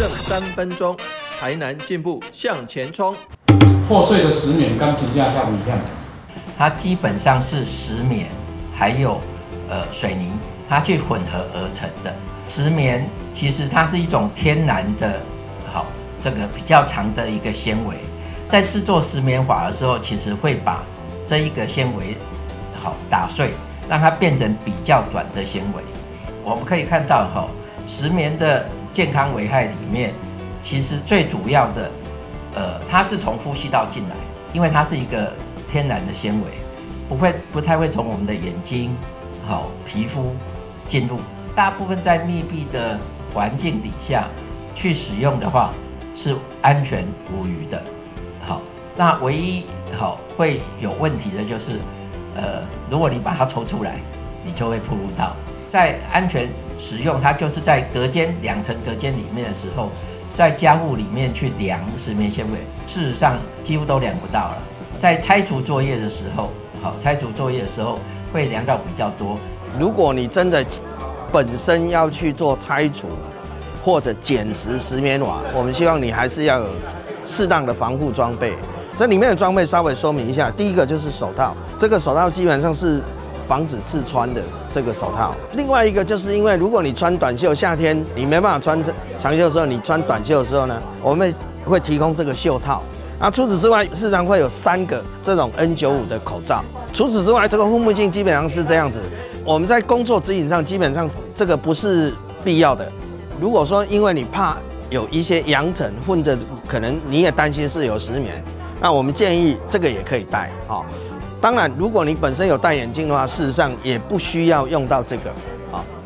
政3分钟，台南进步向前冲。破碎的石棉跟评价下不一样。它基本上是石棉还有水泥，它去混合而成的。石棉其实它是一种天然的，这个比较长的一个纤维。在制作石棉瓦的时候，其实会把这一个纤维打碎，让它变成比较短的纤维。我们可以看到石棉的健康危害里面，其实最主要的，它是从呼吸道进来，因为它是一个天然的纤维，不太会从我们的眼睛、皮肤进入。大部分在密闭的环境底下去使用的话，是安全无虞的。那唯一会有问题的就是，如果你把它抽出来，你就会暴露到。在安全使用，它就是在2层隔间里面的时候，在家务里面去量石棉纤维，事实上几乎都量不到了。在拆除作业的时候，会量到比较多。如果你真的本身要去做拆除或者捡拾石棉瓦，我们希望你还是要有适当的防护装备。这里面的装备稍微说明一下，第一个就是手套，这个手套基本上是防止刺穿的这个手套。另外一个就是因为如果你穿短袖，夏天你没办法穿长袖的时候，你穿短袖的时候呢，我们会提供这个袖套。那除此之外，事实上会有3个这种 N95 的口罩。除此之外，这个护目镜基本上是这样子。我们在工作指引上，基本上这个不是必要的。如果说因为你怕有一些扬尘混着，可能你也担心是有石棉，那我们建议这个也可以戴。当然，如果你本身有戴眼镜的话，事实上也不需要用到这个。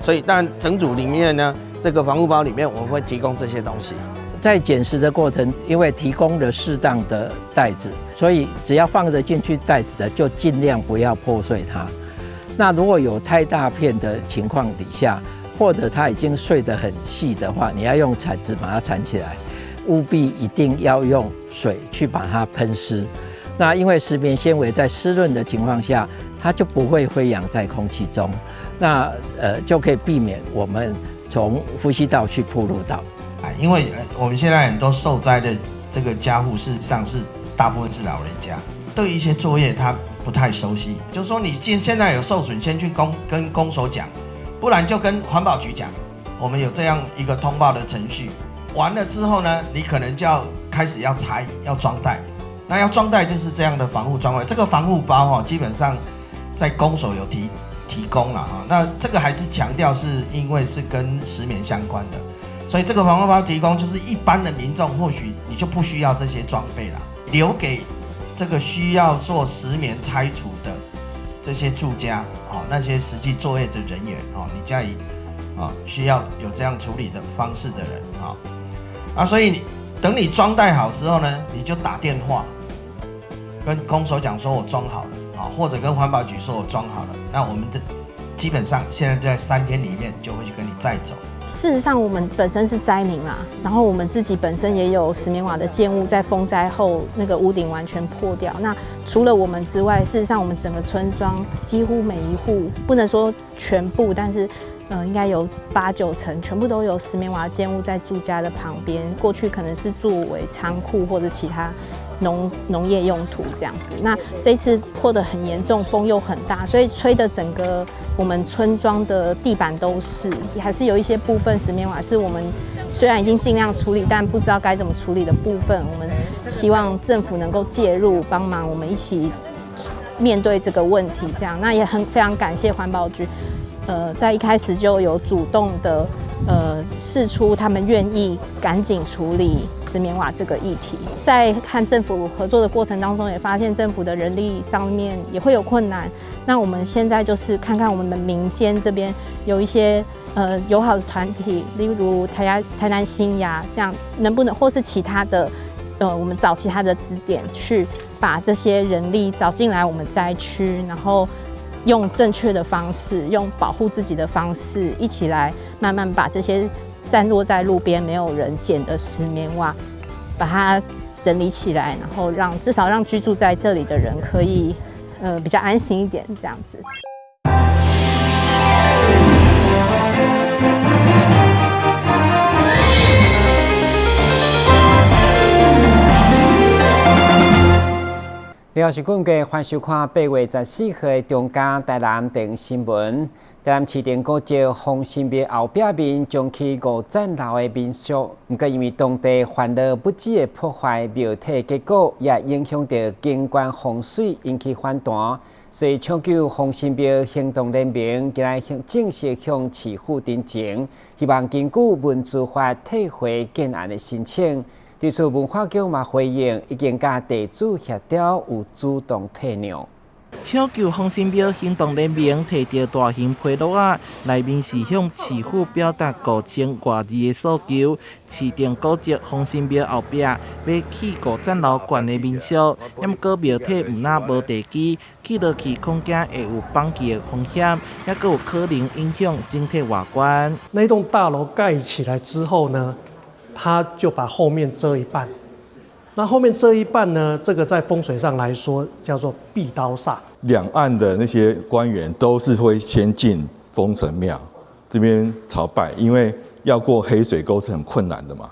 所以但整组里面呢，这个防护包里面我们会提供这些东西。在捡拾的过程，因为提供了适当的袋子，所以只要放得进去袋子的，就尽量不要破碎它。那如果有太大片的情况底下，或者它已经碎得很细的话，你要用铲子把它铲起来，务必一定要用水去把它喷湿。那因为石棉纤维在湿润的情况下，它就不会飞扬在空气中，那就可以避免我们从呼吸道去暴露到。因为我们现在很多受灾的这个家户，事实上是大部分是老人家，对于一些作业他不太熟悉，就是说你现在有受损，先去跟公所讲，不然就跟环保局讲，我们有这样一个通报的程序。完了之后呢，你可能就要开始要拆，要装袋。那要装袋就是这样的防护装备。这个防护包基本上在公所有提供了那这个还是强调是因为是跟石棉相关的。所以这个防护包提供，就是一般的民众或许你就不需要这些装备了，留给这个需要做石棉拆除的这些住家那些实际作业的人员你家里需要有这样处理的方式的人所以等你装袋好之后呢，你就打电话跟公所讲说我装好了或者跟环保局说我装好了，那我们基本上现在在3天里面就会去跟你载走。事实上，我们本身是灾民啦，然后我们自己本身也有石棉瓦的建物，在风灾后那个屋顶完全破掉。那除了我们之外，事实上我们整个村庄几乎每一户，不能说全部，但是应该有8、9成全部都有石棉瓦的建物在住家的旁边。过去可能是作为仓库或者其他农业用途这样子。那这一次破得很严重，风又很大，所以吹的整个我们村庄的地板都是，还是有一些部分石棉瓦是我们虽然已经尽量处理，但不知道该怎么处理的部分，我们希望政府能够介入帮忙，我们一起面对这个问题。这样，那也非常感谢环保局，在一开始就有主动的释出他们愿意赶紧处理石棉瓦这个议题。在和政府合作的过程当中，也发现政府的人力上面也会有困难。那我们现在就是看看我们的民间这边有一些友好的团体，例如台南新芽这样，能不能或是其他的我们找其他的支点去把这些人力找进来我们灾区，然后用正确的方式，用保护自己的方式，一起来慢慢把这些散落在路边没有人捡的石棉瓦，把它整理起来，然后至少让居住在这里的人可以比较安心一点，这样子。了是阮嘅欢收看8月14号的中嘉台南电新闻。台南市电古迹红新庙后壁面将起5层楼的民宿，不过因为当地烦恼不止的破坏庙体，结果也影响到景观风水，引起反弹。所以抢救红新庙行动联盟今日正式向市府申请，希望根据文字法退回建案的申请。对此，文化局嘛回应，已经甲地主协调有主动退让。抢救红新庙行动联盟摕着大型批录啊，内面是向市府表达5000外字的诉求。市电古迹红新庙后壁要起5层楼高的民宿，不过庙体唔但无地基，起落去恐惊会有放弃的风险，也佫有可能影响整体外观。那栋大楼盖起来之后呢，它就把后面遮一半。那后面这一半呢，这个在风水上来说叫做壁刀煞。两岸的那些官员都是会先进封神庙这边朝拜，因为要过黑水沟是很困难的嘛，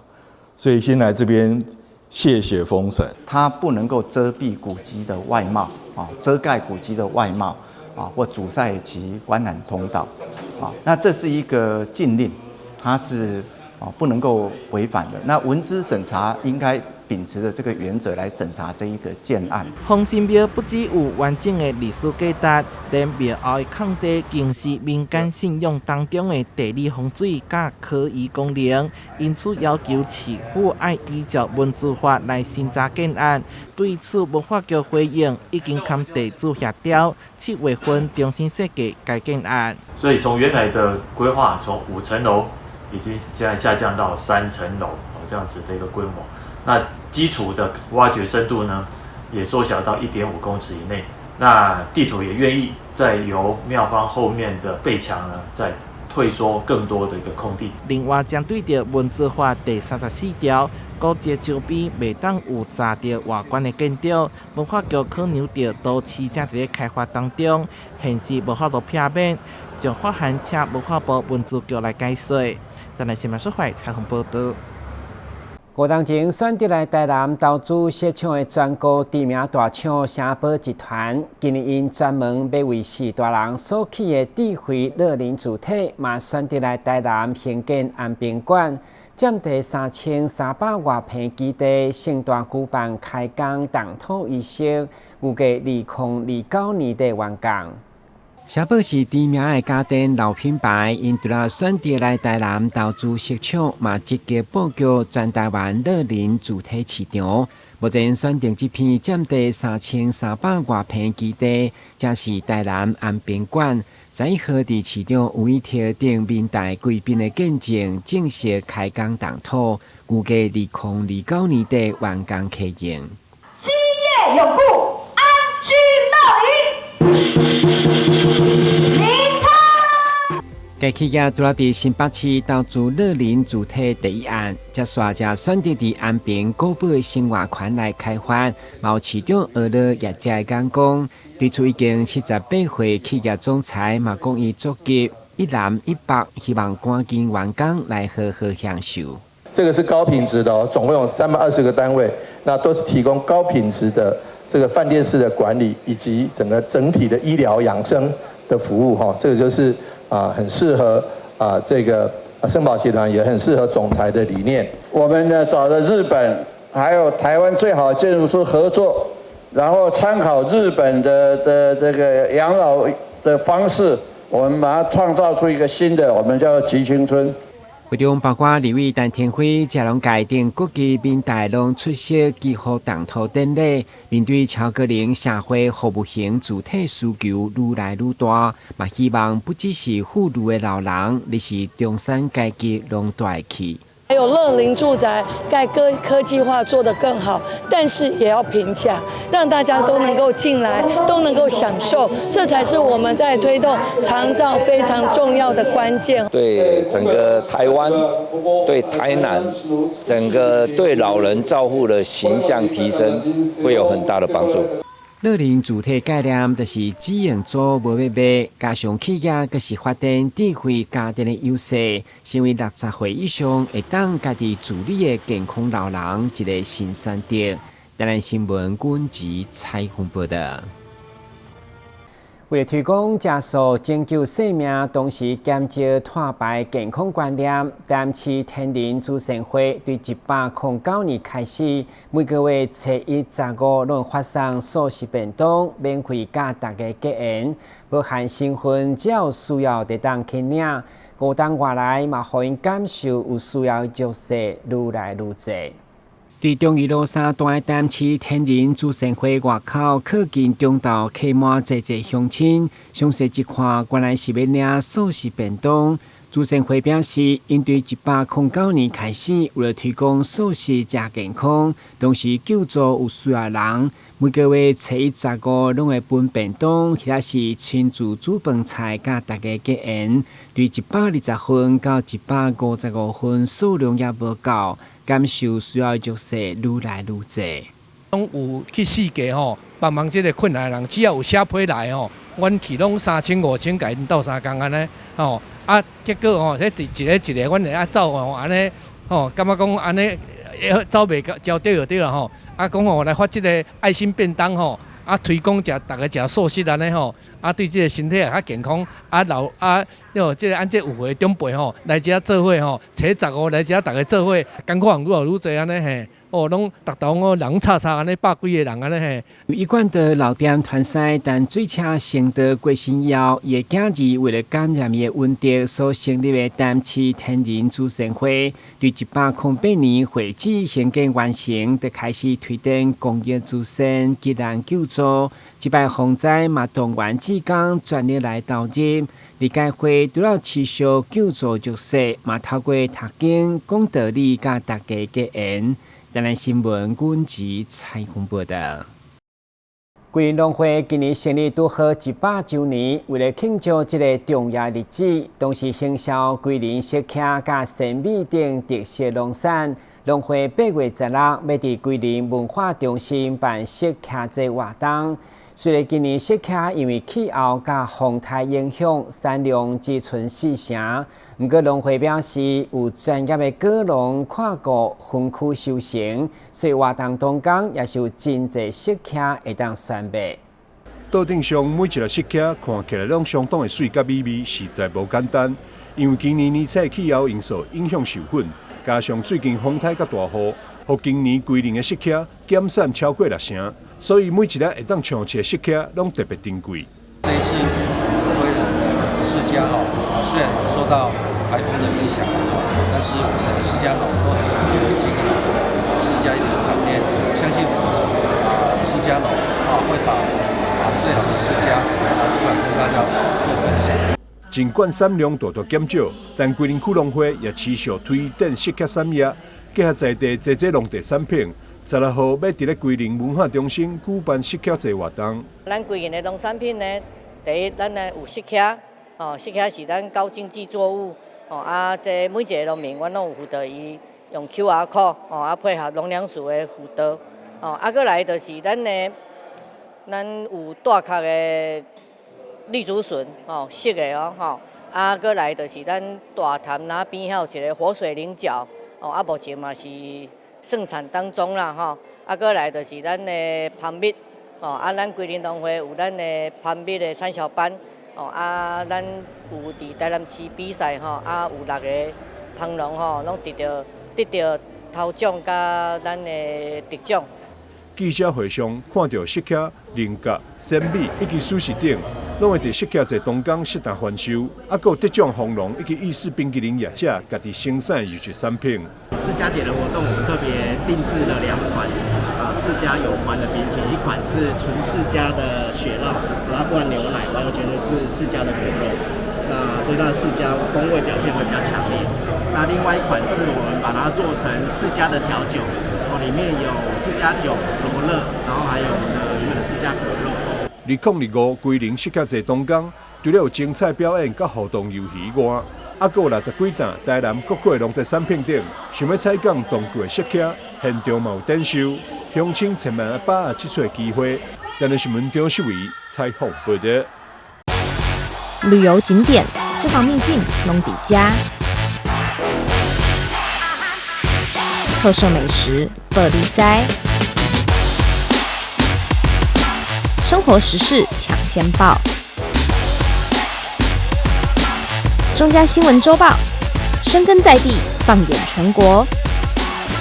所以先来这边谢谢封神。它不能够遮蔽古迹的外貌啊，遮盖古迹的外貌啊，或阻塞其观览通道啊。那这是一个禁令，它是不能够违反的。那文资审查应该秉持的这个原则来审查这一个建案。红新庙不只有完整的历史价值，连庙后的空地更是民间信仰当中的地理风水甲可疑功能，因此要求市府要依照文字法来审查建案。对此，文化局回应已经跟地主协调，7月份重新设计该建案。所以从原来的规划，从5层楼已经现在下降到3层楼这样子的一个规模。那基础的挖掘深度呢，也缩小到1.5公尺以内。那地主也愿意再由庙方后面的背墙呢，再退缩更多的一个空地。另外，针对着文字法第34条，古迹周边未当有砸着外观的建筑，文化局考量到都市正在开发当中，现时无法度避免，将法函请文化部文字局来解说。台南新闻社会采访报道。5年前选择来台南投资设厂的全国知名大厂城堡集团，今年因专门要为4大人所起的智慧乐龄主体，嘛选择来台南兴建安平馆，占地3300外坪基地，盛大举办开工动土仪式，预计2029年的完工。城堡是知名的家电老品牌，因除了选择来台南投资设厂，嘛积极布局全台湾乐龄主体市场。目前选定这片占地3300外坪基地，正是台南安平馆。10号伫市场有一条顶面大贵宾的见证，正式开工动土，预计2029年底完工启用。基业有故，安居乐营。该企业除了伫新北市投资乐龄主体第1案，才选择伫安平古堡生活圈来开发。毛市长俄勒业界讲讲，对此已经78岁企业总裁嘛讲伊足急，一南一北，希望赶紧完工来好好享受。这个是高品质的总共有320个单位，那都是提供高品质的这个饭店式的管理，以及整体的医疗养生的服务哈，这个就是很适合这个森宝集团，也很适合总裁的理念。我们呢找了日本还有台湾最好的建筑师合作，然后参考日本的这个养老的方式，我们把它创造出一个新的，我们叫吉青村。会中包括立委陈天辉、嘉龙界等国际民代拢出席几乎动土典礼。面对超高龄社会服务型主体需求愈来愈大，嘛希望不只是富裕的老人，而是中产阶级拢带起。还有乐龄住宅盖科技化做得更好，但是也要平价，让大家都能够进来，都能够享受，这才是我们在推动长照非常重要的关键。对整个台湾、对台南、整个对老人照护的形象提升，会有很大的帮助。乐龄主体概念就是只用做无要卖，加上企业佫是发展智慧家庭的优势，成为60岁以上会当家己自理的健康老人一个新选择。台台南新闻军集采访报道。为了推广加速拯救生命，同时减少碳排健康观念，台南市天然自然会对109年开始，每个月初1、15拢发送素食便当，免费甲大家结缘，包含身份，只要需要就当去领。5档外来嘛，互因感受有需要弱势愈来愈多。伫中义路3段台南市天然自然会外口，靠近中道客满济乡亲，详细一看，原来是要领素食便当。自然会表示，因对109年开始，为了推广素食加健康，同时救助有需要人，每个月初1、15拢会分便当，或者是亲自煮饭菜，甲大家结缘。对120份到155份数量也无够。感受需要弱势愈来愈多。拢有去四界吼，帮忙这个困难的人，只要有写批来吼，阮去拢3000、5000，甲因斗3工安尼吼。啊，结果吼，迄一个，阮会走吼，安尼吼，感觉讲安尼走袂交对就对啦吼。啊，讲吼来发这个爱心便当吼。啊，推广大家食素食安尼吼，啊，对这个身体也较健康。啊，这个按这有会长辈吼，来遮做伙吼，初15来遮大家做伙，艰苦人愈来愈侪安尼嘿。哦，拢逐栋哦，人叉安尼100几个人安尼嘿。一贯的老店团赛，但水车先得过身以后，伊的囝儿为了感染伊的问题，所成立的台南市天然自然会，对108年会址献建完成，就开始推动公益慈善、急难救助。这摆洪灾嘛，动员志工全力来投入。理解会除了持续救助弱势，嘛透过读经、讲道理，甲大家结缘。台南新闻军集采访报道。桂林农会今年成立拄好100周年，为了庆祝这个重要日子，同时行销桂林石屉甲神秘等特色农产。农会8月16要伫桂林文化中心办石屉节活动。虽然今年石屉因为气候甲风台影响，产量只剩4成，不过农会表示有专业的果农跨过分区收成，所以活动当中也是有真侪石屉会当选卖。桌顶上每一个石屉看起来拢相当的水甲美味，实在无简单。因为今年年菜气候因素影响受损，加上最近风台甲大雨，互今年桂林的石屉减产超过6成。所以每一粒会当抢起的石屉拢特别珍贵。这一次归仁的释迦虽然受到台风的影响但是我们的释迦都很经营释迦的场面，相信我们的释迦会把最好的释迦拿出来跟大家做分享。尽管产量大大减少，但桂林区农会也持续推展石屉产业，结合在地济农地产品。16号要伫咧桂林文化中心举办石屉节活动。咱桂林的农产品呢，第一，咱呢有石屉，石屉是咱高经济作物，这每一个农民，阮拢有辅导伊用 QR code，配合农粮署的辅导，过来就是咱有大壳的绿竹笋，熟的过来就是咱大潭那边还有一个活水菱角，目前嘛是盛产当中啦，过来就是咱的蜂蜜，咱桂林农会有咱的蜂蜜的产销班，咱有伫台南市比赛，有6个蜂农拢得到头奖甲咱的得奖。记者会上看到石屉、菱角、鲜米以及素食等，拢会伫石屉节当天适当贩售，还有得奖蜂农以及意式冰淇淋业者家己生产优质产品。释迦节的活动，我们特别定制了2款释迦有关的冰淇淋，一款是纯释迦的雪酪，它不含牛奶，完全是释迦的果肉，所以它的释迦风味表现会比较强烈。那另外一款是我们把它做成释迦的调酒，里面有释迦酒、罗勒，然后还有我们的释迦果肉。2025桂林石屉节当天，除了有精彩表演甲互动游戏外，还有60几担台南各区的农特产品等，想要采购当季的石屉，现场嘛有展售，乡亲千万要把握这次的机会。台南新闻张秀仪采访报道。旅游景点、私房秘境、农底家，特色美食、百里哉。生活时事抢先报。中嘉新闻周报，深耕在地，放眼全国，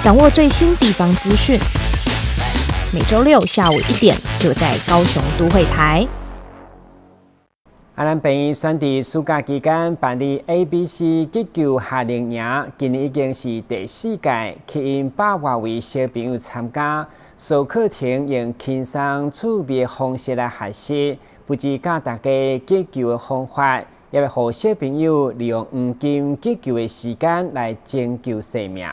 掌握最新地方资讯。每周六下午1点，就在高雄都会台。咱平伊选伫暑假期间办理 ABC 急救夏令营，今年已经是第4届，吸引100多位小朋友参加。所课程用轻松趣味的方式来学习，不止教大家急救的方法，也要让小朋友利用黄金急救的时间来拯救生命。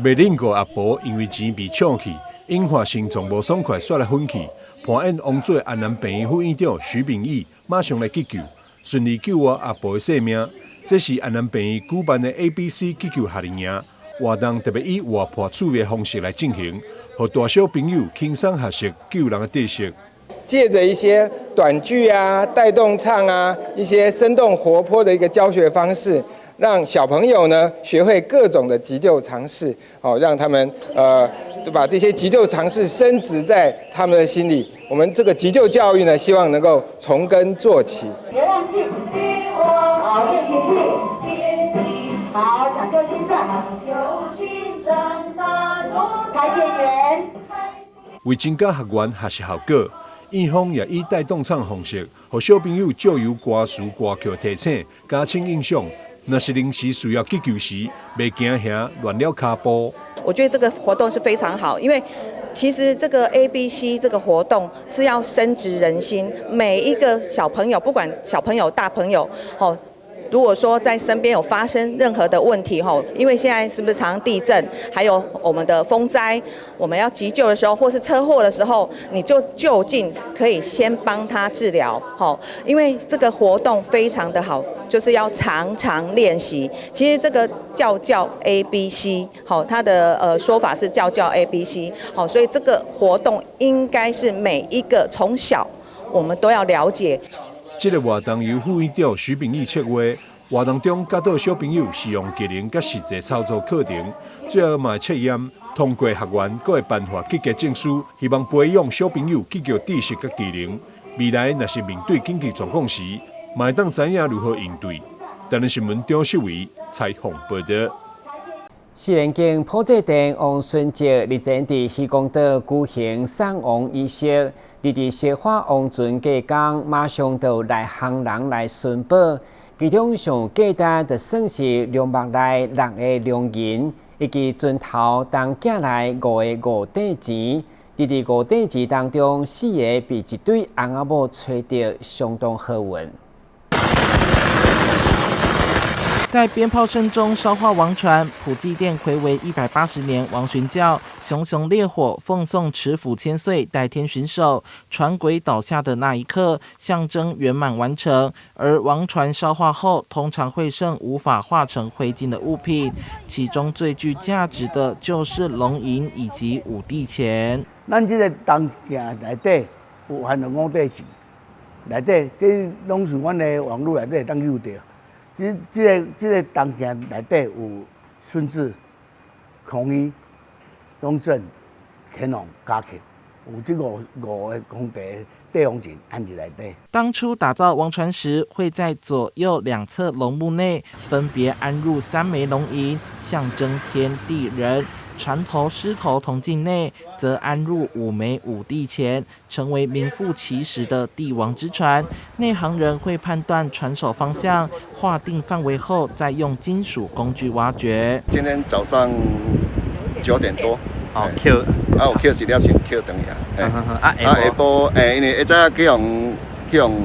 袂忍过阿婆因为钱被抢去，引发心脏无爽快，煞来昏去。判案王做安南病院副院长徐秉义马上来急救，顺利救活阿婆的性命。这是安南病院举办的 ABC 急救夏令营，活动特别以活泼趣味的方式来进行，让大小朋友轻松学习救人的知识。借着一些短剧啊、带动唱啊、一些生动活泼的一个教学方式，让小朋友呢学会各种的急救常识，让他们把这些急救常识深植在他们的心里。我们这个急救教育呢，希望能够从根做起。别忘记，好，练习气，好，抢救心脏，开电源。为增加学员学习效果，院方也以带动唱方式，让小朋友借由歌词歌曲提醒，加深印象。若是临时需要急救时，袂惊吓乱了脚步。我觉得这个活动是非常好，因为其实这个 ABC 这个活动是要深植人心，每一个小朋友，不管小朋友大朋友，如果说在身边有发生任何的问题因为现在是不是常地震，还有我们的风灾，我们要急救的时候，或是车祸的时候，你就就近可以先帮他治疗因为这个活动非常的好，就是要常常练习。其实这个叫 ABC 它的说法是叫 ABC 所以这个活动应该是每一个从小我们都要了解。这个活动由副院长徐秉义策划，活动中教导小朋友使用技能甲实际操作课程，最后嘛测验通过学员阁会颁发及格证书，希望培养小朋友急救知识甲技能。未来若是面对紧急状况时，嘛会当知影如何应对。台南新闻张世伟采访报道。西园境普济殿王孙节日前伫渔光岛举行送王仪式，伫烧化王船过江，马上就有内行人来巡保。其中上简单就算是龙目内6个龙银，以及船头当寄来5个五等钱。伫5等钱当中，4个被一对翁仔某吹得相当好运。在鞭炮声中烧化王船，普济殿睽违180年王巡教，熊熊烈火奉送持斧千岁，代天巡守。船轨倒下的那一刻，象征圆满完成。而王船烧化后，通常会剩无法化成灰烬的物品，其中最具价值的就是龙银以及5帝钱。咱这个东镜内底有含了5帝钱，内底这拢是阮的网络内底当有着。这个东镜内底有顺治、孔乙、雍正、乾隆、嘉庆，有这5个皇帝帝王钱安置内底。当初打造王船时，会在左右2侧龙墓内分别安入3枚龙银，象征天地人。船头狮头铜镜内则安入5枚5帝钱，成为名副其实的帝王之船。内行人会判断船首方向，划定范围后，再用金属工具挖掘。今天早上9点多，捡，有捡是了先捡等下，下晡，因为下早去用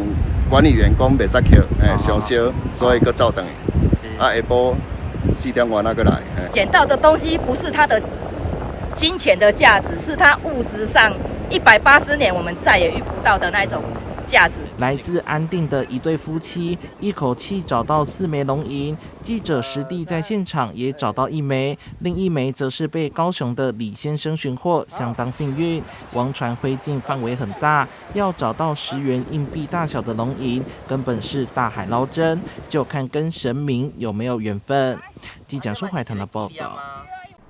管理员讲袂使捡，上烧，所以佮走等下晡。4点外那个来，捡到的东西不是它的金钱的价值，是它物质上180年我们再也遇不到的那种价值。来自安定的一对夫妻，一口气找到4枚龙银，记者实地在现场也找到1枚，另1枚则是被高雄的李先生寻获，相当幸运。王传灰烬范围很大，要找到10元硬币大小的龙银，根本是大海捞针，就看跟神明有没有缘分。记者苏怀腾的报道。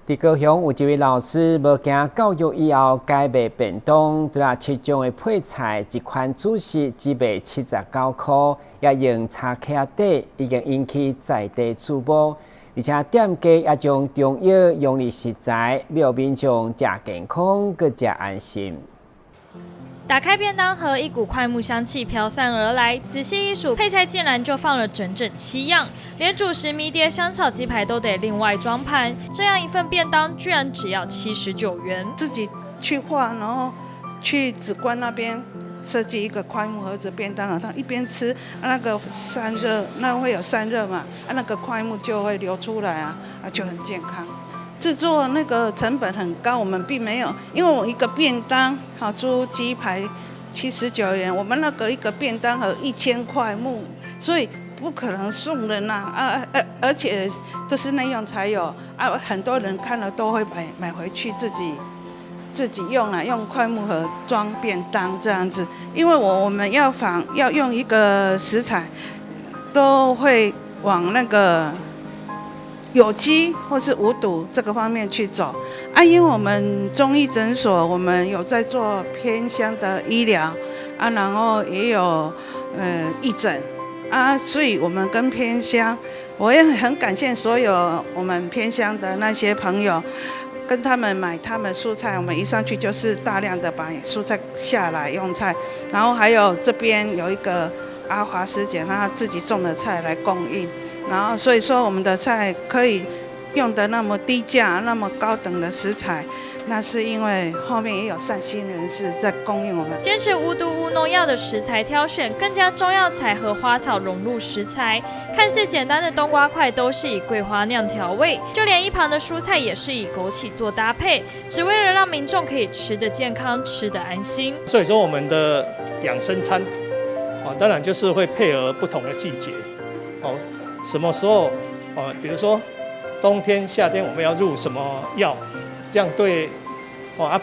伫高雄有一位老师无惊教育以后改卖便当，对啦其中的配菜一款主食只卖79块，也用插客底，已经引起在地注目。而且店家也将中药用力食材，让民众食健康，更食安心。打开便当盒，一股快木香气飘散而来。仔细一数，配菜竟然就放了整整7样，连主食迷迭香草鸡排都得另外装盘。这样一份便当居然只要79元。自己去画，然后去紫观那边设计一个快木盒子便当盒，它一边吃那个散热，那会有散热嘛，那个快木就会流出来啊，就很健康。制作那个成本很高，我们并没有，因为我一个便当，好猪鸡排79元，我们那个一个便当盒1000块木，所以不可能送人呐，而且都是内用才有啊，很多人看了都会买回去自己用啊，用快木盒装便当这样子，因为我们要用一个食材，都会往那个有机或是无毒这个方面去走啊，因为我们中医诊所，我们有在做偏乡的医疗啊，然后也有义诊啊，所以我们跟偏乡，我也很感谢所有我们偏乡的那些朋友，跟他们买他们蔬菜，我们一上去就是大量的把蔬菜下来用菜，然后还有这边有一个阿华师姐，她自己种的菜来供应。然后，所以说我们的菜可以用的那么低价、那么高等的食材，那是因为后面也有善心人士在供应我们。坚持无毒无农药的食材挑选，更将中药材和花草融入食材。看似简单的冬瓜块都是以桂花酿调味，就连一旁的蔬菜也是以枸杞做搭配，只为了让民众可以吃得健康、吃得安心。所以说，我们的养生餐，当然就是会配合不同的季节，什么时候，比如说冬天、夏天我们要入什么药，这样对，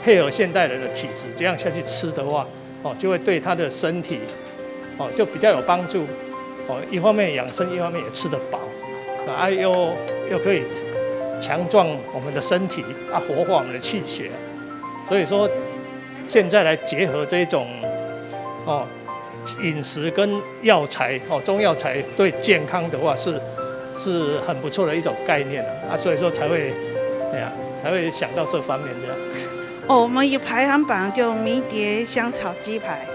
配合现代人的体质，这样下去吃的话，就会对他的身体，就比较有帮助，一方面养生，一方面也吃得饱，又可以强壮我们的身体，活化我们的气血，所以说现在来结合这种，饮食跟药材中药材对健康的话是很不错的一种概念所以说才会想到这方面这样。我们有排行榜，就迷迭香草鸡排，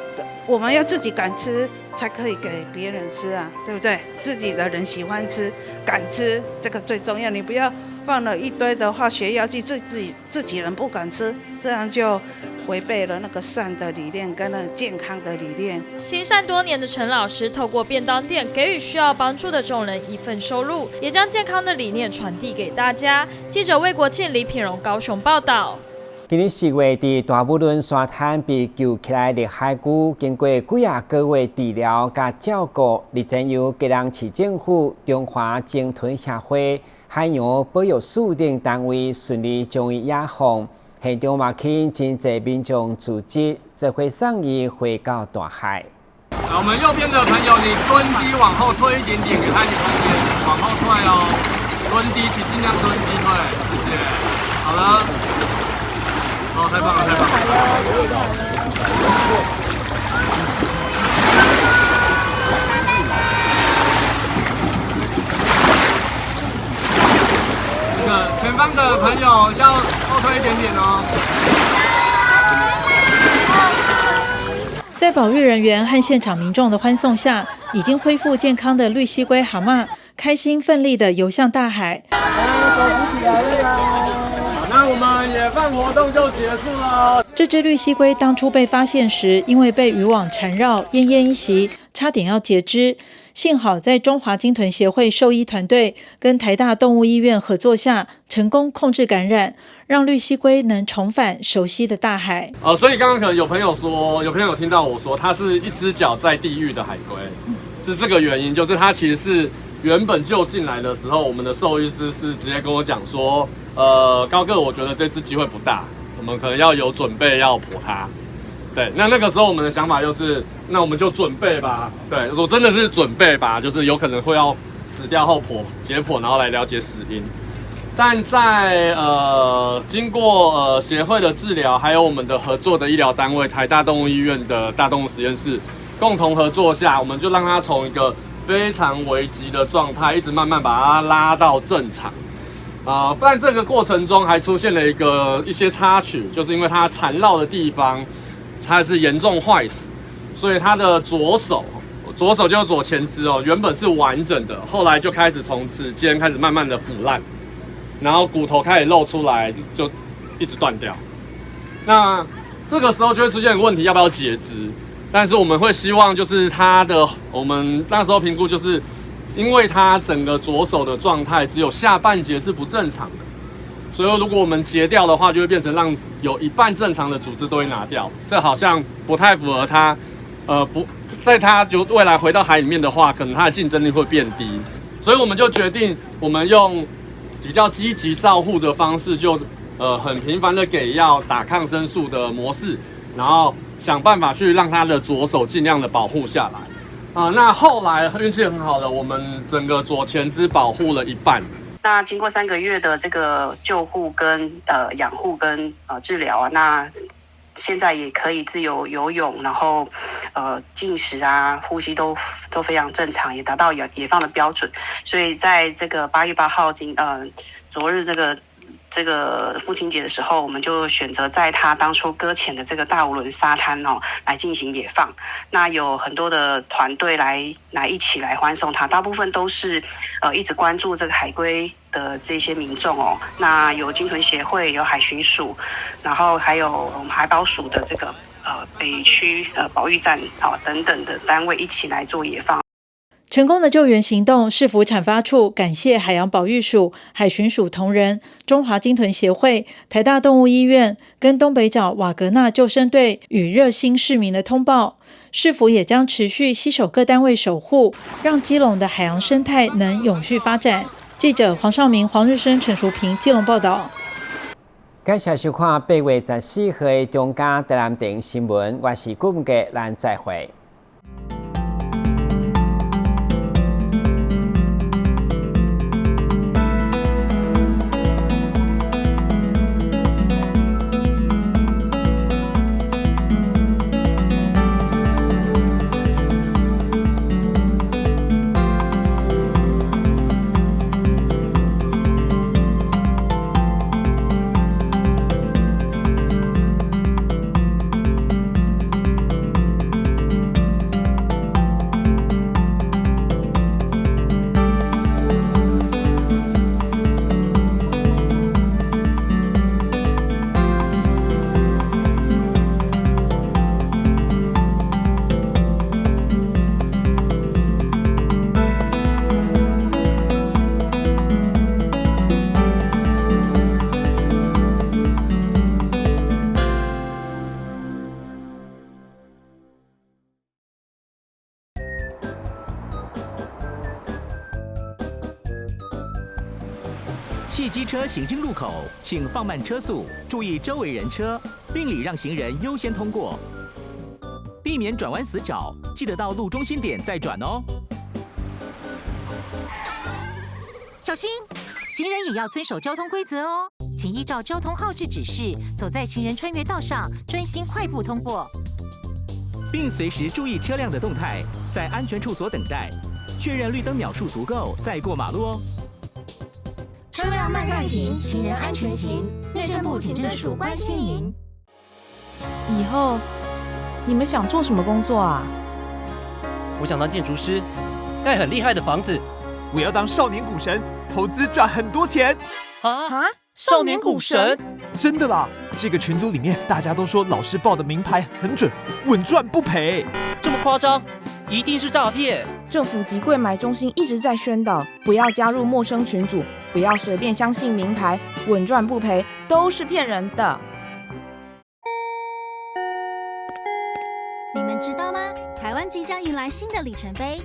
我们要自己敢吃才可以给别人吃啊，对不对？自己的人喜欢吃，敢吃，这个最重要。你不要放了一堆的化学药剂，自己人不敢吃，这样就违背了那个善的理念跟那个健康的理念。行善多年的陈老师，透过便当店给予需要帮助的众人一份收入，也将健康的理念传递给大家。记者魏国庆、李品荣高雄报道。今年4月，伫大武仑沙滩被救起来的海龟，经过几啊个月治疗甲照顾，日前由吉安市政府、中华鲸豚协会、海洋保育署等单位顺利将伊野放。现场嘛，起真侪民众组织这回送伊回到大海。我们右边的朋友，你蹲低往后退一点点，给他一点空间，往后退哦。蹲低，请尽量蹲低退，谢谢。好了，太棒了，太棒了。前方的朋友要后退一点点哦。在保育人员和现场民众的欢送下，已经恢复健康的绿蜥龟蛤蟆，开心奋力地游向大海。那我们野放活动就结束了。这只绿蜥龟当初被发现时，因为被渔网缠绕，奄奄一息，差点要截肢。幸好在中华鲸豚协会兽医团队跟台大动物医院合作下，成功控制感染，让绿蜥龟能重返熟悉的大海。所以刚刚可能有朋友有听到我说，它是一只脚在地狱的海龟，是这个原因，就是它其实是原本就进来的时候，我们的兽医师是直接跟我讲说，高哥，我觉得这次机会不大，我们可能要有准备要剖它。对，那个时候我们的想法就是，那我们就准备吧。对，我真的是准备吧，就是有可能会要死掉后解剖，然后来了解死因。但在经过协会的治疗，还有我们的合作的医疗单位台大动物医院的大动物实验室共同合作下，我们就让它从一个非常危急的状态，一直慢慢把它拉到正常。但这个过程中还出现了一些插曲，就是因为它缠绕的地方它是严重坏死，所以它的左手就是左前肢原本是完整的，后来就开始从指尖开始慢慢的腐烂，然后骨头开始露出来，就一直断掉。那这个时候就会出现一个问题，要不要截肢？但是我们会希望就是我们那时候评估就是，因为它整个左手的状态只有下半截是不正常的，所以如果我们截掉的话，就会变成让有一半正常的组织都会拿掉，这好像不太符合它，在它就未来回到海里面的话，可能它的竞争力会变低，所以我们就决定我们用比较积极照护的方式，就很频繁的给药、打抗生素的模式，然后想办法去让他的左手尽量的保护下来。那后来运气很好的，我们整个左前肢保护了一半。那经过3个月的这个救护跟养护跟治疗啊，那现在也可以自由游泳，然后进食啊、呼吸都非常正常，也达到野放的标准。所以在这个8月8号昨日这个父亲节的时候，我们就选择在他当初搁浅的这个大武仑沙滩来进行野放。那有很多的团队来一起来欢送他，大部分都是一直关注这个海龟的这些民众那有鲸豚协会，有海巡署，然后还有我们海保署的这个北区保育站等等的单位一起来做野放。成功的救援行动，市府产发处感谢海洋保育署、海巡署同仁、中华鲸豚协会、台大动物医院跟东北角瓦格纳救生队与热心市民的通报。市府也将持续携手各单位守护，让基隆的海洋生态能永续发展。记者黄少明、黄日升、陈淑平基隆报道。感谢收看8月14號的中嘉台南電影新聞，我是顧文傑，咱再會。汽机车行经路口，请放慢车速，注意周围人车，并礼让行人优先通过，避免转弯死角。记得到路中心点再转哦。小心，行人也要遵守交通规则哦，请依照交通号志指示，走在行人穿越道上，专心快步通过，并随时注意车辆的动态，在安全处所等待，确认绿灯秒数足够再过马路哦。车辆慢暂停，行人安全行。内政部警政署关心您。以后你们想做什么工作啊？我想当建筑师，盖很厉害的房子。我要当少年股神，投资赚很多钱。啊！少年股神？真的啦！这个群组里面大家都说老师报的名牌很准，稳赚不赔。这么夸张？一定是诈骗。政府及柜买中心一直在宣导，不要加入陌生群组，不要随便相信名牌，稳赚不赔都是骗人的。你们知道吗？台湾即将迎来新的里程碑。